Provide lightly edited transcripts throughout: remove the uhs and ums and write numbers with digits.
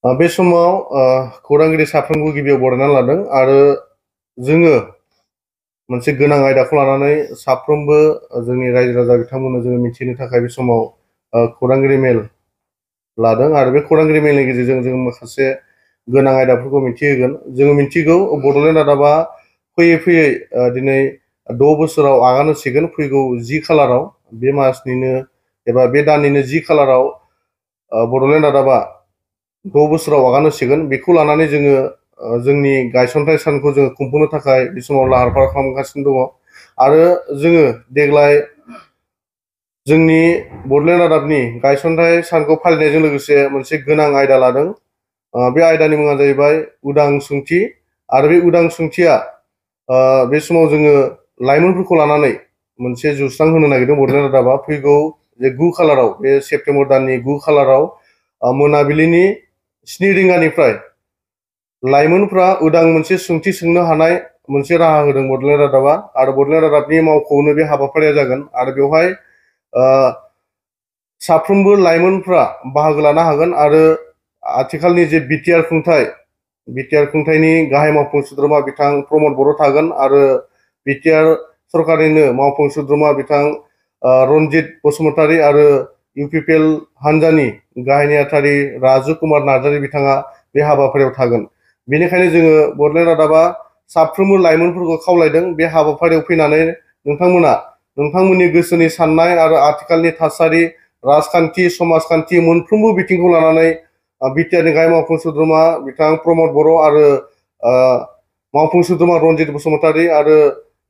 बे समाव खौरांगिरि साफ्रोमबो गिबियाव बरायना लादों आरो जोङो मोनसे गोनां आयदाखौ लानानै साफ्रोमबो जोंनि रायजो राजा बिथांमोननो जोङो मिथिनो थाखाय बे समाव खौरांगिरि मेल लादों आरो बे खौरांगिरि मेलनि गेजेरजों जों माखासे गोनां आयदाफोरखौ मिथिहोगोन। जोङो मिथिगौ बड'लेण्ड रादाबा फैयै फैयै दिनै 6 बोसोराव आगान होसिगोन फैगौ 10 खालाराव बे मासनिनो एबा बे दाननिनो 10 खालाराव बड'लेण्ड रादाबा 6 बोसोराव आगान होसिगोन। बेखौ लानानै जोङो जोंनि गायसनथाय सानखौ जोङो खुंफुंनो थाखाय बे समाव लाहार फाहार खालामगासिनो दङ आरो जोङो देग्लाय जोंनि बड'लेण्ड रादाबनि गायसनथाय सानखौ फालिनायजों लोगोसे मोनसे गोनां आयदा लादों। बे आयदानि मुङा जाहैबाय उदां सोंथि आरो बे उदां सोंथिया बे समाव जोङो लाइमोनफोरखौ लानानै मोनसे जौस्रां होनो नागिरदों बड'लेण्ड रादाबा फैगौ जे 9 खालाराव बे सेप्तेम्बर दाननि 9 खालाराव मोनाबिलिनि 7 रिंगानिफ्राय लाइमोनफ्रा उदां मोनसे सोंथि सोंनो हानाय मोनसे राहा होदों बड'लेण्ड रादाबा आरो बड'लेण्ड रादाबनि मावख'आवनो बे हाबाफारिया जागोन आरो बेवहाय साफ्रोमबो लाइमोनफ्रा बाहागो लानो हागोन आरो आथिखालनि जे बिटिआर खुंथाय बिटिआर खुंथायनि गाहाय मावफुं सोद्रोमा बिथां प्रमद बर' थागोन आरो बिटिआर सरकारनिनो मावफुं सोद्रोमा बिथां रनजित बसुमतारी आरो इउपिपिएल हान्जानि गाहाय नेहाथारि राजु कुमार नार्जारी बिथाङा बे हाबाफारियाव थागोन। बेनिखायनो जोङो बड'लेण्ड रादाबा साफ्रोमबो लाइमोनफोरखौ खावलायदों बे हाबाफारियाव फैनानै नोंथांमोना नोंथांमोननि गोसोनि साननाय आरो आथिखालनि थासारि राजखान्थि समाजखान्थि मोनफ्रोमबो बिथिंखौ लानानै बिटिआरनि गाहाय मावफुं सोद्रोमा बिथां प्रमद बर' आरो मावफुं सोद्रोमा रनजित बसुमतारी आरो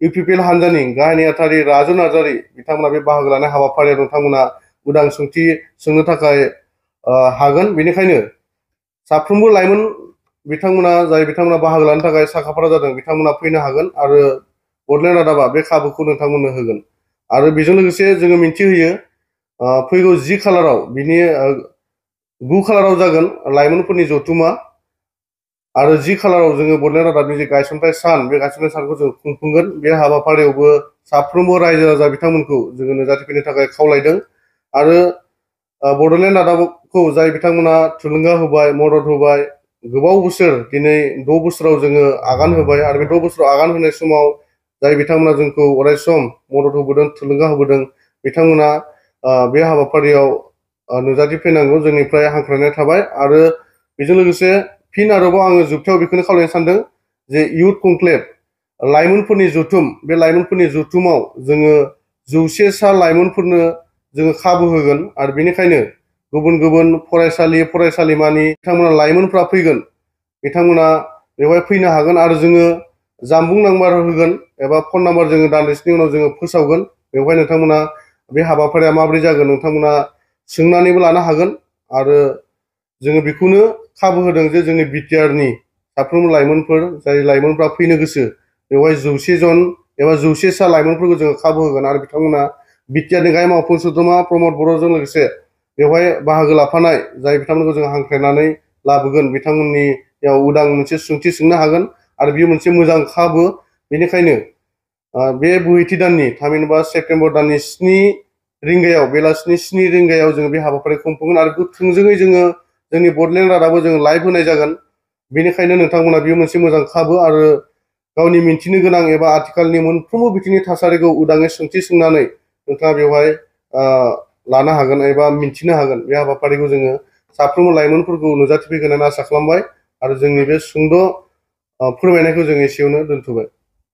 इउपिपिएल हान्जानि गाहाय नेहाथारि राजु नार्जारी बिथांमोना बे बाहागो लानाय हाबाफारियाव नोंथांमोना उदां सोंथि सोंनो थाखाय हागोन। बेनिखायनो साफ्रोमबो लाइमोन बिथांमोना बिथांमोना बाहागो लानो थाखाय साखाफारा जादों बिथांमोना फैनो हागोन आरो बड'लेण्ड रादाबा बे खाबुखौ नोंथांमोननो होगोन। आरो बेजों लोगोसे जोङो मिन्थिहोयो फैगौ 10 खालाराव बिनि 9 खालाराव जागोन लाइमोनफोरनि जथुमा आरो 10 खालाराव जोङो बड'लेण्ड रादाबनि जे गायसनथाय सान बे गायसनथाय सानखौ जों खुंफुंगोन। बे हाबाफारियावबो साफ्रोमबो रायजो राजा बिथांमोनखौ जोङो नुजाथिफैनो थाखाय खावलायदों आरो बड'लेण्ड रादाबखौ जाय बिथांमोना थुलुंगा होबाय मदद होबाय गोबाव बोसोर दिनै 6 बोसोराव जोङो आगान होबाय आरो बे 6 बोसोराव आगान होनाय समाव जाय बिथांमोना जोंखौ अरायसम मदद होबोदों थुलुंगा होबोदों बिथांमोना बे हाबाफारियाव नुजाथिफैनांगौ जोंनिफ्राय हांख्रायनाय थाबाय। आरो बेजों लोगोसे फिन आरोबाव आङो जोबथायाव बेखौनो खावलायनो सानदों जे इयुथ कनक्लेभ लाइमोनफोरनि जथुम बे लाइमोनफोरनि जथुमाव जोङो 100सा लाइमोनफोरनो जोङो खाबु होगोन आरो बेनिखायनो गुबुन गुबुन फरायसालि फरायसालिमानि बिथांमोना लाइमोनफ्रा फैगोन बिथांमोना बेवहाय फैनो हागोन आरो जोङो जानबुं नाम्बार होगोन एबा फन नाम्बार जोङो दान्दिसेनि उनाव जोङो फोसावगोन। बेवहाय नोंथांमोना बे हाबाफारिया माबोरै जागोन नोंथांमोना सोंनानैबो लानो हागोन आरो जोङो बेखौनो खाबु होदों जे जोंनि बिटिआरनि साफ्रोमबो लाइमोनफोर जाय लाइमोनफ्रा फैनो गोसो बेवहाय 100 जन एबा 100सा लाइमोनफोरखौ जोङो खाबु होगोन आरो बिथांमोना बिटिआरनि गाहाय मावफुं सोद्रोमा प्रमद बर'जों लोगोसे बेवहाय बाहागो लाफानाय जाय बिथांमोनखौ जों हांख्रायनानै लाबोगोन बिथांमोननियाव उदां मोनसे सोंथि सोंनो हागोन आरो बेयो मोनसे मोजां खाबु। बेनिखायनो बे बोहैथि दाननि थामहिनबा सेप्तेम्बर दाननि 7 रिंगायाव बेलासिनि 7 रिंगायाव जोङो बे हाबाफारिखौ खुंफुंगोन आरो थोंजोङै जोङो जोंनि बड'लेण्ड रादाबो जोङो लाइभ होनाय जागोन। बेनिखायनो नोंथांमोना बेयो मोनसे मोजां खाबु आरो गावनि मिन्थिनो गोनां एबा आथिखालनि मोनफ्रोमबो बिथिंनि थासारिखौ उदाङै सोंथि सोंनानै नोंथाङा बेवहाय लानो हागोन एबा मिन्थिनो हागोन। बे हाबाफारिखौ जोङो साफ्रोमबो लाइमोनफोरखौ नुजाथिफैगोन होननानै आसा खालामबाय आरो जोंनि बे सुंद' फोरमायनायखौ जों एसेयावनो दोनथ'बाय।